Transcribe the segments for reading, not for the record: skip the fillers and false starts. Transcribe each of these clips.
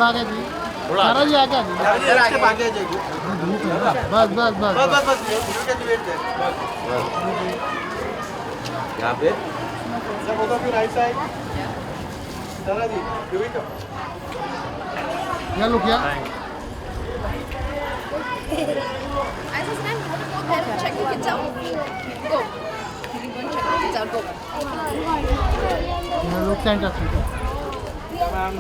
थोड़ा आगे जी, सारा जी आगे जी, आगे जाइए। बस बस बस बस बस बस वेट है। यहाँ पे सब होगा फिर राइट साइड। दादा जी यू इट। क्या लोग क्या ऐसा सुना है check the kids out. Go. You can go and check the kids out. Go. ये लोग सेंटर से मैम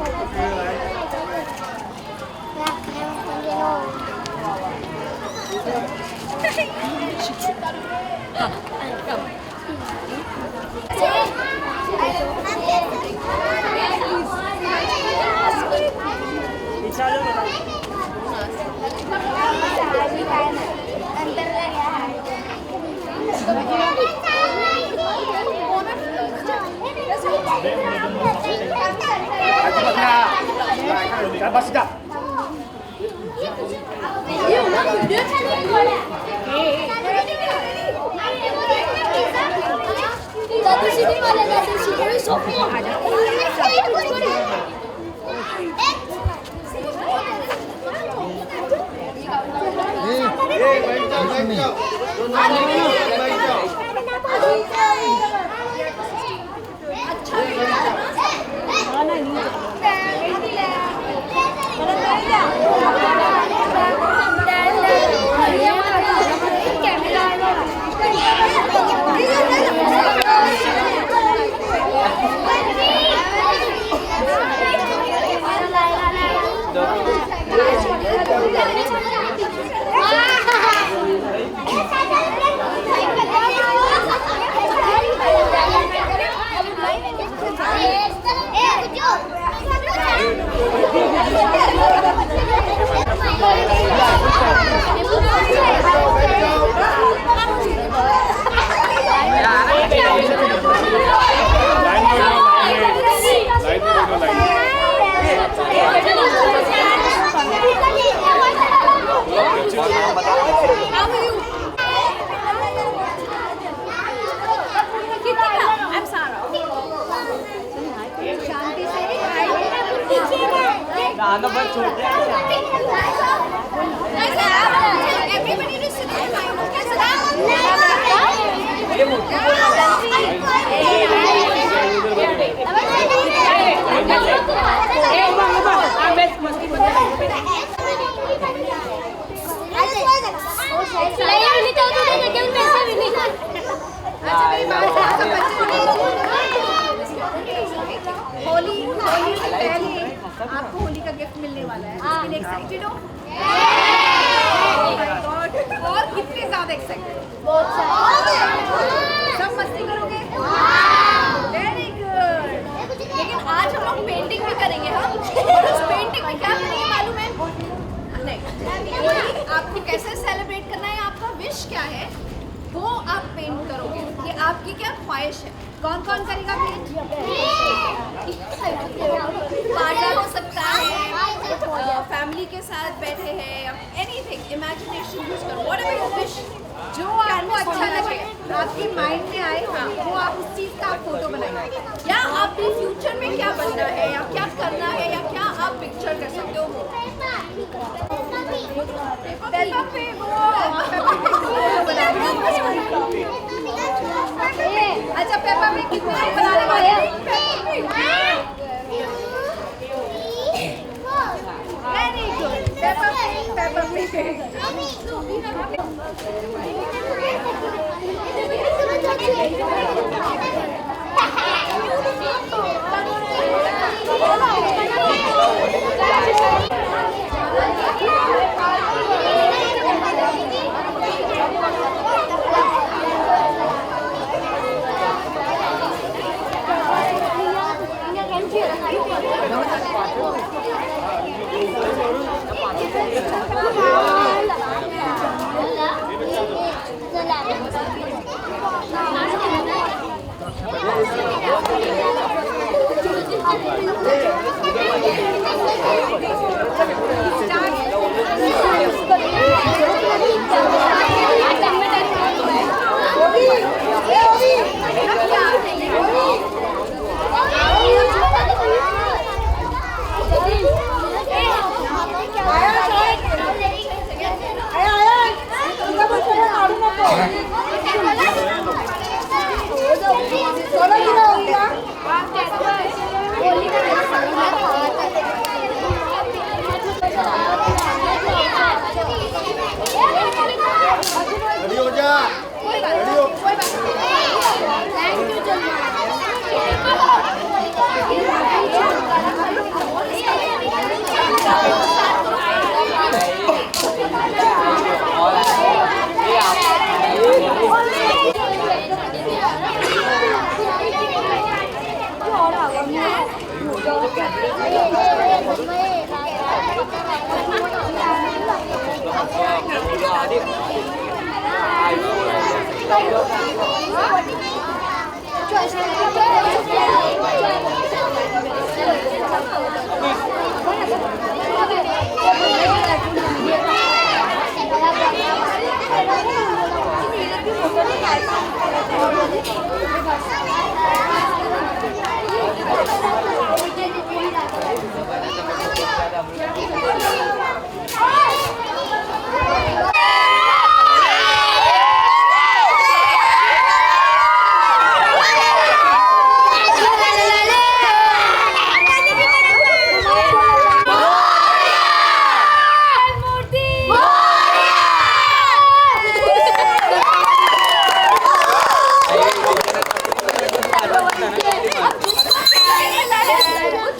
बस जा Everybody just sit in line. Okay, sit Holi Holi से पहले आपको होली का गिफ्ट मिलने वाला है, इसके लिए एक्साइटेड हो? Oh my God! और कितने ज़्यादा एक्साइटेड? सब मस्ती करोगे? Very good. लेकिन आज हम लोग पेंटिंग भी करेंगे, हम और उस पेंटिंग में क्या करेंगे मालूम है? नहीं, होली आपको कैसे सेलिब्रेट करना है, आपका विश क्या है वो आप पेंट करोगे। ये आपकी क्या ख्वाहिश है? कौन कौन करेगा पेंट? पार्टनर हो सकता है, फैमिली के साथ बैठे हैं, एनीथिंग, इमेजिनेशन यूज करो, व्हाटएवर यू विश, जो आपको अच्छा लगे, आपके माइंड में आए, हाँ, वो आप उस चीज़ का आप फोटो बनाएंगे। या आपके फ्यूचर में क्या बनना है या क्या करना है या क्या आप पिक्चर कर सकते हो वो। अच्छा पेपर में कितने बनाने वाले हैं? Very good. पेपर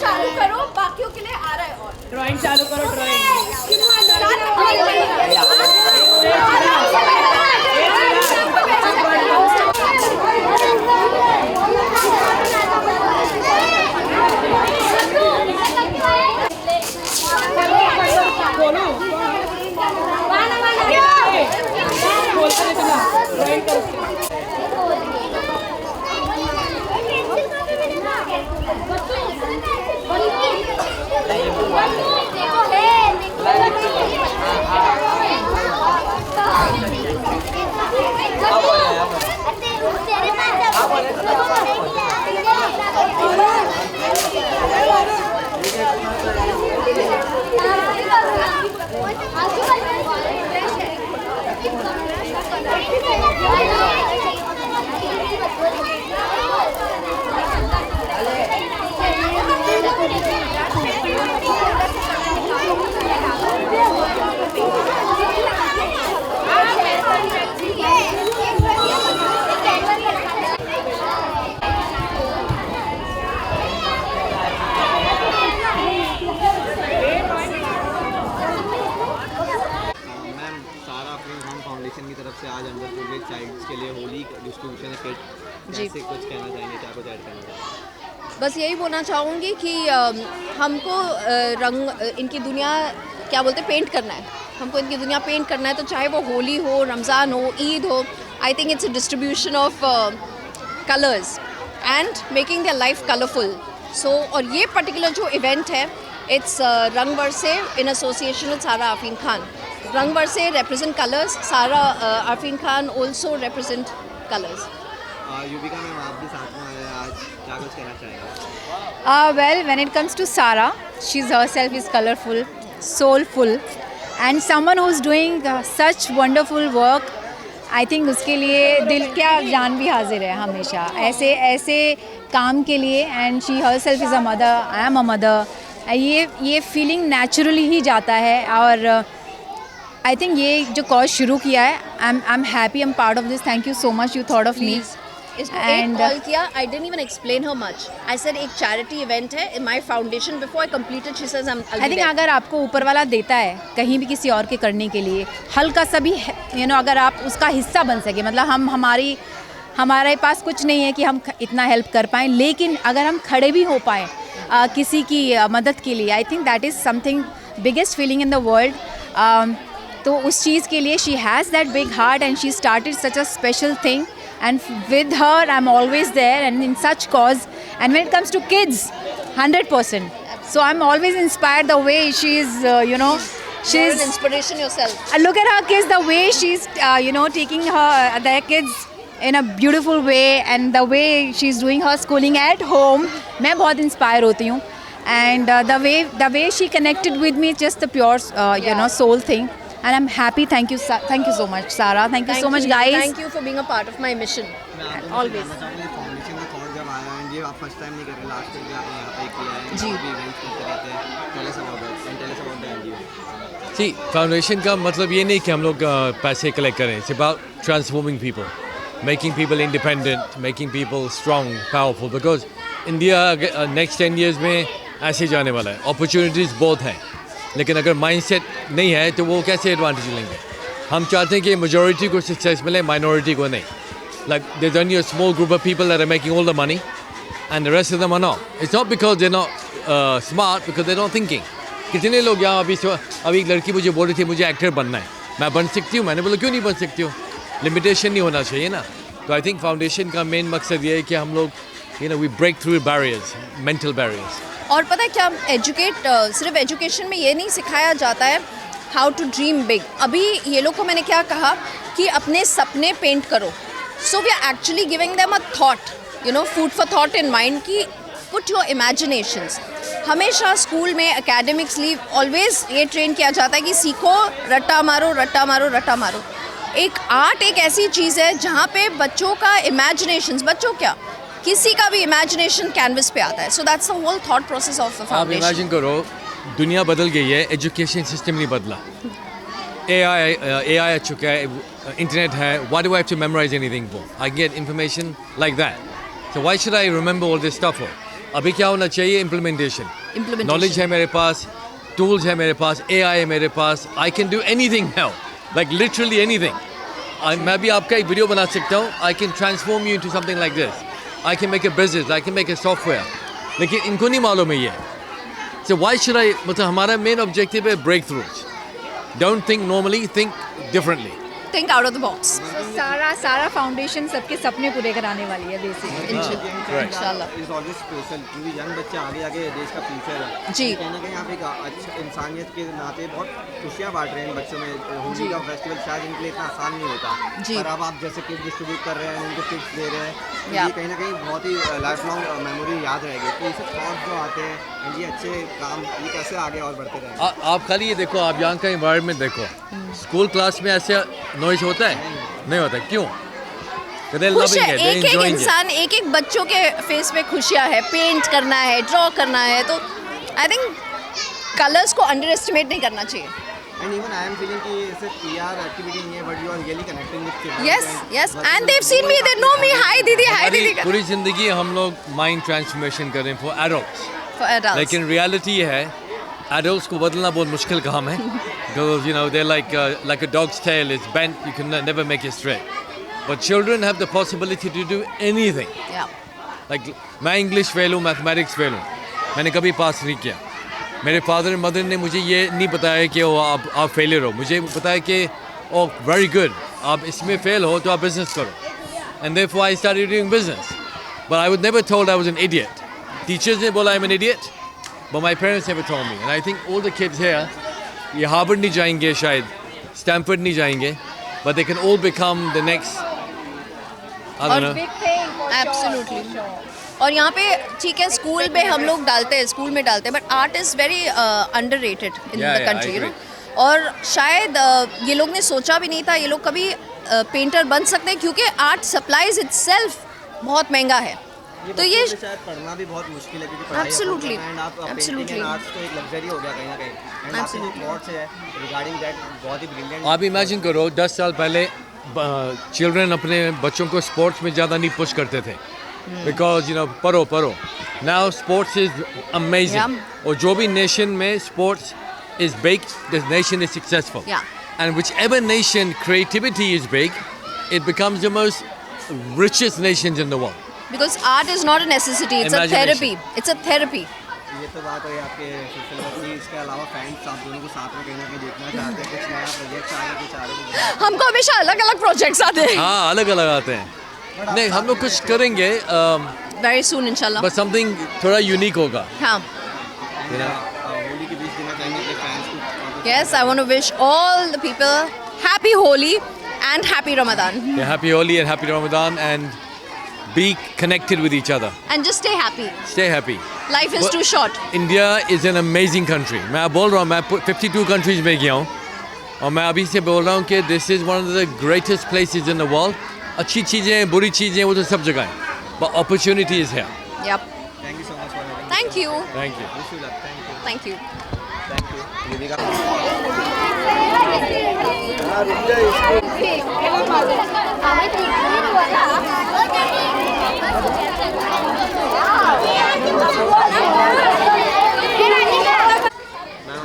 चालू करो, बाकियों के लिए आ रहा है और ड्राइंग चालू करो ड्राइंग की तरफ से आज अंडर प्रिविलेज चाइल्ड्स के लिए होली डिस्ट्रीब्यूशन किट जी कैसे कुछ कहना चाहेंगे, क्या कुछ ऐड करना चाहेंगे? बस यही बोलना चाहूँगी कि हमको रंग इनकी दुनिया क्या बोलते हैं पेंट करना है, हमको इनकी दुनिया पेंट करना है, तो चाहे वो होली हो, रमज़ान हो, ईद हो, I think it's a distribution of colours and making their life colourful. So और ये पर्टिकुलर जो इवेंट है इट्स रंग बरसे इन एसोसिएशन विद सारा आफरीन खान. रंग बरसे represent colors, सारा Afreen Khan also represent colors. Yuvika ma'am आप भी साथ में आए आज, क्या कुछ कहना चाहेंगे? Well, when it comes to Sara, she's herself is colorful, soulful, and someone who's doing such wonderful work. I think उसके लिए दिल क्या जान भी हाजिर है हमेशा ऐसे काम के लिए. And she herself is a mother, I am a mother. ये फीलिंग नेचुरली ही जाता है. और आई थिंक ये जो कॉज शुरू किया है, I am happy, I am part of this. Thank you so much, you thought of me. इसको एक कॉल किया, I didn't even explain her much. I said एक चैरिटी इवेंट है in my foundation, before I completed she says I think अगर आपको ऊपर वाला देता है कहीं भी किसी और के करने के लिए हल्का सा भी अगर आप उसका हिस्सा बन सके, मतलब हमारे पास कुछ नहीं है कि हम इतना हेल्प कर पाएँ, लेकिन अगर हम खड़े भी हो पाएँ किसी की मदद के लिए, I think that is something biggest feeling in the world. तो उस चीज़ के लिए she has that big heart and she started such a special thing. And with her, I'm always there and in such cause. And when it comes to kids, 100%. So I'm always inspired the way she's, she's an inspiration yourself. Look at her kids, the way she's, taking their kids in a beautiful way, and the way she's doing her schooling at home. मैं बहुत inspire होती हूँ. And the way she connected with me, just the pure, soul thing. And I'm happy. Thank you so much, Sara. Thank you so much, guys. Thank you for being a part of my mission. मैं आपको Always. बताना चाहूँगा foundation का thought जब आया and ये आप first time नहीं कर रहे, लास्ट ईयर भी आपने यहाँ पे किया है, जी। भी इवेंट्स करते रहते हैं। Tell us about that and tell us about the NGO. जी, फाउंडेशन का मतलब ये नहीं कि हम लोग पैसे कलेक्ट करें. It's about transforming people, making people independent, making people strong, powerful. Because India next 10 years में ऐसे जाने वाला है. अपॉर्चुनिटीज़ बहुत हैं, लेकिन अगर माइंडसेट नहीं है तो वो कैसे एडवांटेज लेंगे. हम चाहते हैं कि मेजॉरिटी को सक्सेस मिले, माइनॉरिटी को नहीं. Like there's only a small group of people that are making all the money, and the rest of them are not. It's not because they're not smart, because they're not thinking. कितने लोग यहाँ अभी एक लड़की मुझे बोल रही थी मुझे एक्टर बनना है, मैं बन सकती हूँ. मैंने बोला क्यों नहीं बन सकती हूँ, लिमिटेशन नहीं होना चाहिए ना. तो आई थिंक फाउंडेशन का मेन मकसद ये है कि हम लोग we break through barriers, mental barriers. और पता है क्या, सिर्फ एजुकेशन में ये नहीं सिखाया जाता है हाउ टू ड्रीम बिग. अभी ये लोग को मैंने क्या कहा कि अपने सपने पेंट करो. So we are actually giving them a thought, food for thought in mind कि put your imaginations. हमेशा स्कूल में academically always ये ट्रेन किया जाता है कि सीखो, रट्टा मारो, रट्टा मारो, रट्टा मारो. एक आर्ट एक ऐसी चीज़ है जहाँ पे बच्चों का imaginations, बच्चों क्या, किसी का भी imagination canvas पे आता है. So that's the whole thought process of the आप foundation. इमेजिन करो, दुनिया बदल गई है, एजुकेशन सिस्टम नहीं बदला. AI आ चुका है, इंटरनेट है. Why do I have to memorize anything for? I get information like that. So why should I remember all this stuff for? अभी क्या होना चाहिए? इम्प्लीमेंटेशन. नॉलेज है मेरे पास, टूल्स है मेरे पास, AI है मेरे पास. I can do anything now, like literally anything. मैं भी आपका एक वीडियो बना सकता हूँ. I can transform you into something like this. I can make a business, I can make a software. लेकिन इनको नहीं मालूम है ये. So why should I? मतलब हमारा मेन ऑब्जेक्टिव है breakthroughs. Don't think normally, think differently. Think out of the box. सारा फाउंडेशन सबके सपने पूरे कराने वाली है बेसिकली. इंशाल्लाह. इज ऑलवेज स्पेशल क्योंकि यंग बच्चे आगे आगे देश का फ्यूचर है. जी. कहीं ना कहीं आप एक अच्छा इंसानियत के नाते बहुत खुशियाँ बांट रहे हैं इन बच्चों में. होली का फेस्टिवल शायद इनके लिए इतना आसान नहीं होता, जी. पर अब आप जैसे किट डिस्ट्रीब्यूट कर रहे हैं, उनको किट्स दे रहे हैं, तो या. ये कहीं ना कहीं बहुत ही लाइफ लॉन्ग मेमोरी याद रहेगी. तो इसे थॉट जो आते हैं, ये अच्छे काम ये कैसे आगे और बढ़ते रहेंगे. आप खाली ये देखो, आप यहाँ का इन्वायरमेंट देखो. स्कूल क्लास में ऐसे नॉइज होता है? नहीं होता. क्यों? खुश है. एक एक इंसान, एक एक बच्चों के फेस पे खुशियाँ है. पेंट करना है, ड्रॉ करना है, तो आई थिंक कलर्स को अंडर एस्टिमेट नहीं करना चाहिए. And even I am feeling कि सिर्फ PR एक्टिविटी नहीं है, but you are really connecting with kids. Yes, and they've seen me, they know me. Hi दीदी, hi दीदी. पूरी जिंदगी हम लोग माइंड ट्रांसफॉर्मेशन करें फॉर एडल्ट्स. For adults. लेकिन रियलिटी ये है, एडल्ट्स को बदलना बहुत मुश्किल काम है. Because they're like a dog's tail is bent, you can never make it straight. But children have the possibility to do anything. Yeah. Like मैं इंग्लिश फेल हूँ, मैथमेटिक्स फेल हूँ, मैंने कभी पास नहीं किया. मेरे फादर मदर ने मुझे ये नहीं बताया कि आप फेलियर हो. मुझे बताया कि वेरी गुड, आप इसमें फेल हो तो आप बिजनेस करो. And therefore I started doing business. But I was never told I was an idiot. Teachers ने बोला I'm an idiot, but my parents never told me. And I think all the kids here, ये Harvard नहीं जाएंगे शायद, Stanford नहीं जाएंगे, but they can all become the next, I don't know. Absolutely. और यहाँ पे ठीक है, स्कूल में हम लोग डालते हैं, but art is very underrated in the I country. agree. और शायद ये लोग ने सोचा भी नहीं था ये लोग कभी पेंटर बन सकते हैं, क्योंकि आर्ट सप्लाइज इटसेल्फ बहुत महंगा है. तो ये शायद पढ़ना भी बहुत मुश्किल है, क्योंकि पढ़ाई Absolutely. एंड आप Absolutely. पेंटिंग एंड आर्ट्स तो एक लग्जरी हो गया कहीं ना कहीं. एंड आपके जो थॉट्स है रिगार्डिंग दैट बहुत ही ब्रिलियंट. आप इमेजिन करो 10 साल पहले चिल्ड्रन अपने बच्चों को स्पोर्ट्स में ज़्यादा नहीं पुश करते थे, बिकॉज पढ़ो. Now sports is amazing. और जो भी नेशन में sports is big, this nation is successful. And which ever nation creativity is big, it becomes the most richest nations in the world. because art is not a necessity, it's Imagination. a therapy. ये तो बात है आपके social media. इसके अलावा fans आप दोनों को साथ में कहीं ना कहीं देखना चाहते हैं, कुछ नया प्रोजेक्ट्स आ रहे, कुछ आ रहे. हमको हमेशा अलग अलग प्रोजेक्ट्स आते हैं. हाँ, अलग अलग आते हैं. नहीं, हम लोग कुछ करेंगे, वेरी सून इंशाल्लाह. बट समथिंग थोड़ा यूनिक होगा. हाँ. होली के बीच देना चाहेंगे अपने फैंस को. Yes, I want to wish all the people happy Holi and happy Ramadan. Yeah, happy Holi and happy Ramadan, and be connected with each other. And just stay happy. Stay happy. Life is too short. India is an amazing country. मैं बोल रहा हूँ, मैं 52 countries में गया हूँ, और मैं अभी से बोल रहा हूँ कि this is one of the greatest places in the world. अच्छी चीज़ें, बुरी चीज़ें, वो तो सब जगह हैं. But opportunity is here. Yep. Thank you so much for having Thank you. Thank you. Wish you luck Thank you. Thank you Yuvika ma'am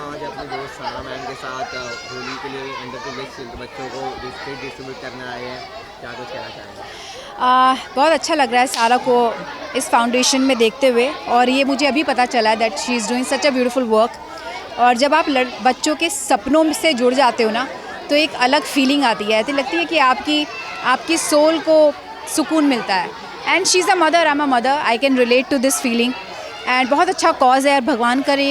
आज अपने दोस्त सना मैम के साथ होली के लिए अंडर प्रिविलेज्ड बच्चों को बिस्किट डिस्ट्रीब्यूट करने आए हैं, क्या कुछ कहना चाहेंगे? बहुत अच्छा लग रहा है सारा को इस फाउंडेशन में देखते हुए, और ये मुझे अभी पता चला है that she is doing such a beautiful work. और जब आप बच्चों के सपनों से जुड़ जाते हो ना, तो एक अलग फीलिंग आती है, ऐसी लगती है कि आपकी सोल को सुकून मिलता है। And she is a mother, I am a mother, I can relate to this feeling. And बहुत अच्छा कॉज है, और भगवान करे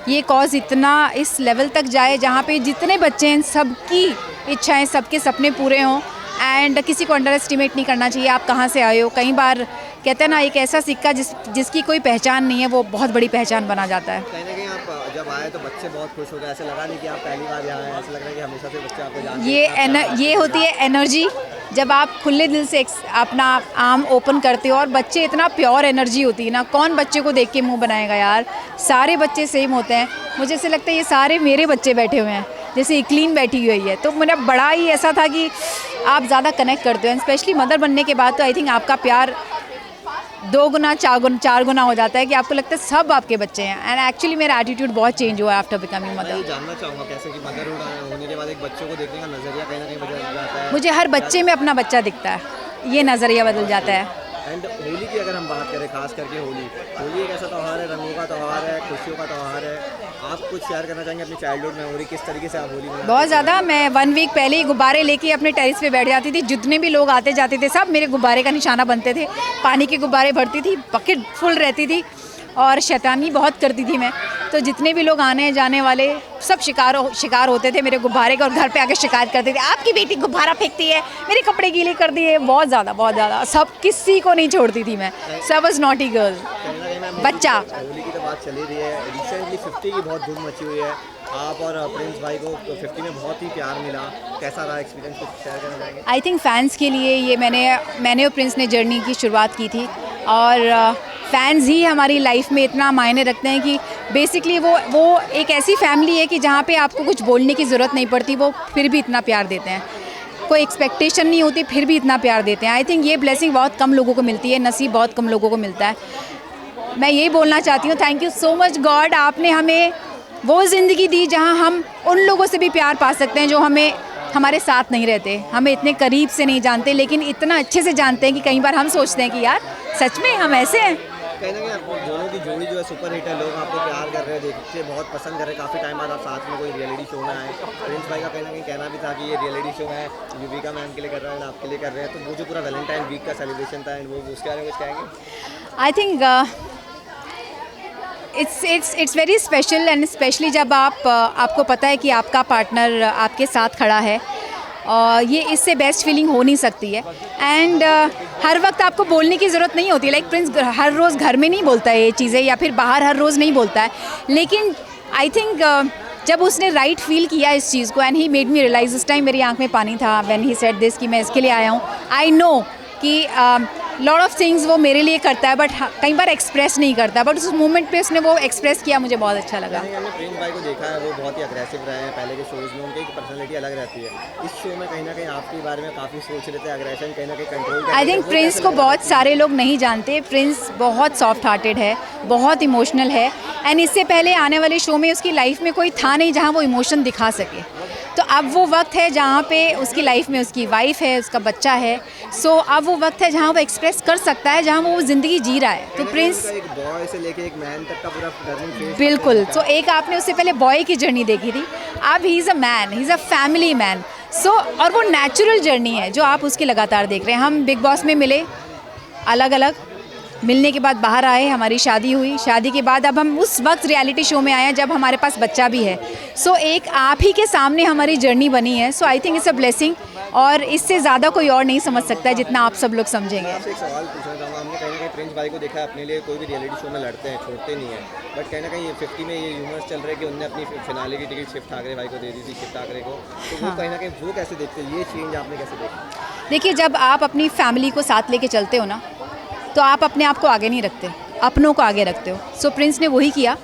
ये कॉज इतना इस लेवल तक जाए जहाँ पे जितने बच्चे हैं सबकी इच्छाएं, सबके सपने पूरे हों। एंड किसी को अंडर एस्टिमेट नहीं करना चाहिए आप कहाँ से आए हो। कई बार कहते हैं ना, एक ऐसा सिक्का जिसकी कोई पहचान नहीं है, वो बहुत बड़ी पहचान बना जाता है। कहीं ना कहीं आप जब आए तो बच्चे बहुत खुश हो गए, ऐसे लगा नहीं कि आप पहली बार यहाँ आए, ऐसा लग रहा है कि हमेशा से बच्चे आपको जानते हैं। ये होती है एनर्जी, जब आप खुले दिल से अपना आर्म ओपन करते हो, और बच्चे इतना प्योर एनर्जी होती है ना, कौन बच्चे को देख के मुंह बनाएगा यार। सारे बच्चे सेम होते हैं, मुझे ऐसे लगता है ये सारे मेरे बच्चे बैठे हुए हैं, जैसे इकलीन बैठी हुई है। तो मेरा बड़ा ही ऐसा था कि आप ज़्यादा कनेक्ट करते हो, एंड स्पेशली मदर बनने के बाद तो आई थिंक आपका प्यार 2 गुना 4 गुना हो जाता है, कि आपको लगता है सब आपके बच्चे हैं। एंड एक्चुअली मेरा एटीट्यूड बहुत चेंज हुआ आफ्टर बिकमिंग मैं मदर। ये जानना चाहूँगा कैसे कि मदर होने के बाद एक बच्चों को देखने का नज़रिया कहीं ना कहीं बदल जाता है। मुझे हर बच्चे में अपना बच्चा दिखता है, ये नज़रिया बदल जाता है। एंड होली की अगर हम बात करें, खास करके होली एक ऐसा त्यौहार है, रंगों का त्यौहार है, खुशियों का त्यौहार है। आप कुछ शेयर करना चाहेंगे अपनी चाइल्डहुड मेमोरी, किस तरीके से आप होली मनाते? बहुत ज़्यादा। मैं 1 वीक पहले ही गुब्बारे लेके अपने टेरिस पे बैठ जाती थी, जितने भी लोग आते जाते थे सब मेरे गुब्बारे का निशाना बनते थे। पानी के गुब्बारे भरती थी, बकेट फुल रहती थी, और शैतानी बहुत करती थी मैं। तो जितने भी लोग आने जाने वाले सब शिकार होते थे मेरे गुब्बारे का, और घर पे आके शिकायत करते थे, आपकी बेटी गुब्बारा फेंकती है, मेरे कपड़े गीले कर दिए। बहुत ज़्यादा सब, किसी को नहीं छोड़ती थी मैं, सब वाज नॉटी गर्ल बच्चा। होली की तो बात चली रही है, रिसेंटली 50 की बहुत धूम मची हुई है। आप और प्रिंस भाई को 50 में बहुत ही प्यार मिला, कैसा रहा एक्सपीरियंस, कुछ शेयर करना चाहेंगे? आई थिंक फैंस के लिए ये मैंने और प्रिंस ने जर्नी की शुरुआत की थी, और फैंस ही हमारी लाइफ में इतना मायने रखते हैं कि बेसिकली वो एक ऐसी फैमिली है कि जहाँ पे आपको कुछ बोलने की ज़रूरत नहीं पड़ती, वो फिर भी इतना प्यार देते हैं। कोई एक्सपेक्टेशन नहीं होती, फिर भी इतना प्यार देते हैं। आई थिंक ये ब्लेसिंग बहुत कम लोगों को मिलती है, नसीब बहुत कम लोगों को मिलता है। मैं यही बोलना चाहती हूँ, thank you so much God, आपने हमें वो ज़िंदगी दी जहाँ हम उन लोगों से भी प्यार पा सकते हैं जो हमारे साथ नहीं रहते, हमें इतने करीब से नहीं जानते, लेकिन इतना अच्छे से जानते हैं कि कई बार हम सोचते हैं कि यार सच में हम ऐसे हैं। कहीं ना कहीं आपको दोनों की जोड़ी जो है सुपर हिट है, लोग आपको प्यार कर रहे हैं, देख के बहुत पसंद कर रहे हैं। काफ़ी टाइम बाद आप साथ में कोई रियलिटी शो में आए। प्रिंस भाई का कहीं ना कहीं कहना भी था कि ये रियलिटी शो है, युविका मैम के लिए कर रहे हैं, आपके लिए कर रहे हैं। तो वो जो पूरा वैलेंटाइन वीक का सेलिब्रेशन था, वो उसके बारे में कुछ कहेंगे? आई think it's very special, and specially जब आपको पता है कि आपका पार्टनर आपके साथ खड़ा है, और ये इससे बेस्ट फीलिंग हो नहीं सकती है। एंड हर वक्त आपको बोलने की ज़रूरत नहीं होती, लाइक प्रिंस हर रोज़ घर में नहीं बोलता है ये चीज़ें, या फिर बाहर हर रोज़ नहीं बोलता है, लेकिन आई थिंक जब उसने राइट फील किया इस चीज़ को, and he made me realize, उस टाइम मेरी आंख में पानी था व्हेन ही सेड दिस कि मैं इसके लिए आया हूँ। आई नो कि लॉट ऑफ थिंग्स वो मेरे लिए करता है, बट कई बार एक्सप्रेस नहीं करता, बट उस मोमेंट पे उसने वो एक्सप्रेस किया, मुझे बहुत अच्छा लगा। हमने प्रिंस भाई को देखा है, वो बहुत ही अग्रेसिव रहे हैं पहले के शोज़ में, उनकी एक पर्सनैलिटी अलग रहती है। इस शो में कहीं ना कहीं आपके बारे में काफ़ी सोच रहे थे, अग्रेशन कहीं ना कहीं कंट्रोल। आई थिंक प्रिंस को बहुत सारे लोग नहीं जानते, प्रिंस बहुत सॉफ्ट हार्टेड है, बहुत इमोशनल है, एंड इससे पहले आने वाले शो में उसकी लाइफ में कोई था नहीं जहाँ वो इमोशन दिखा सके। तो अब वो वक्त है जहाँ पे उसकी लाइफ में उसकी वाइफ है, उसका बच्चा है, सो अब वो वक्त है जहाँ वो एक्सप्रेस कर सकता है, जहाँ वो ज़िंदगी जी रहा है। तो प्रिंस एक बॉय से लेके एक मैन तक का पूरा टर्निंग फेज। बिल्कुल। तो एक आपने उससे पहले बॉय की जर्नी देखी थी, अब he is a man, he is a family man. So और वो नेचुरल जर्नी है जो आप उसकी लगातार देख रहे हैं। हम बिग बॉस में मिले अलग अलग, मिलने के बाद बाहर आए, हमारी शादी हुई, शादी के बाद अब हम उस वक्त रियलिटी शो में आए हैं जब हमारे पास बच्चा भी है। सो एक आप ही के सामने हमारी जर्नी बनी है। So I think it's a blessing, और इससे ज़्यादा कोई और नहीं समझ सकता है जितना आप सब लोग समझेंगे। आपसे एक सवाल पूछना चाहूँगा, हमने कहीं ना कहीं प्रिंस भाई को देखा है अपने लिए कोई भी रियलिटी शो में लड़ते हैं, छोड़ते नहीं है, बट कहीं ना कहीं 50 में ये यूमर्स चल रहे हैं कि उनने अपनी फिनाले की टिकट शिव ठाकरे भाई को दे दी थी, शिव ठाकरे को। तो वो कहीं ना कहीं वो कैसे देखते हैं, ये चेंज आपने कैसे देखा? देखिए, जब आप अपनी फैमिली को साथ लेके चलते हो ना, तो आप अपने आप को आगे नहीं रखते, अपनों को आगे रखते हो। सो प्रिंस ने वही किया।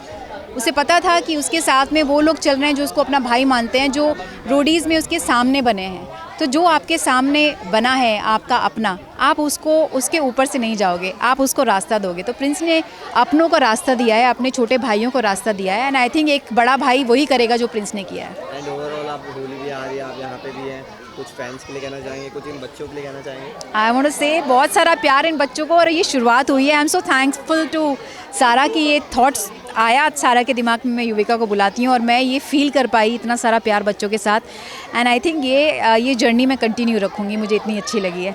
उसे पता था कि उसके साथ में वो लोग चल रहे हैं जो उसको अपना भाई मानते हैं, जो रोडीज़ में उसके सामने बने हैं। तो जो आपके सामने बना है आपका अपना, आप उसको उसके ऊपर से नहीं जाओगे, आप उसको रास्ता दोगे। तो प्रिंस ने अपनों को रास्ता दिया है, अपने छोटे भाइयों को रास्ता दिया है। एंड आई थिंक एक बड़ा भाई वही करेगा जो प्रिंस ने किया है। एंड ओवरऑल आप होली भी आ रही है, आप यहाँ पे भी हैं, कुछ फैंस के लिए कहना चाहेंगे, कुछ इन बच्चों के लिए कहना चाहेंगे? आई वांट टू से बहुत सारा प्यार इन बच्चों को, और ये शुरुआत हुई है। I am so thankful to Sara कि ये थॉट्स आया सारा के दिमाग में, मैं युविका को बुलाती हूँ और मैं ये फील कर पाई इतना सारा प्यार बच्चों के साथ। एंड आई थिंक ये जर्नी मैं कंटिन्यू रखूँगी, मुझे इतनी अच्छी लगी है।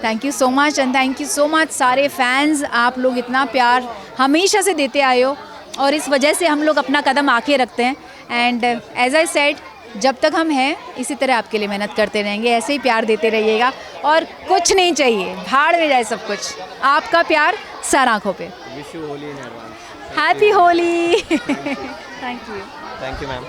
Thank you so much and thank you so much सारे फैंस, आप लोग इतना प्यार हमेशा से देते आए हो और इस वजह से हम लोग अपना कदम आके रखते हैं। एंड एज आई सेड, जब तक हम हैं इसी तरह आपके लिए मेहनत करते रहेंगे, ऐसे ही प्यार देते रहिएगा और कुछ नहीं चाहिए, भाड़ में जाए सब कुछ, आपका प्यार सर आँखों पे। Wish you Holi in advance. Happy Holi. Thank you ma'am.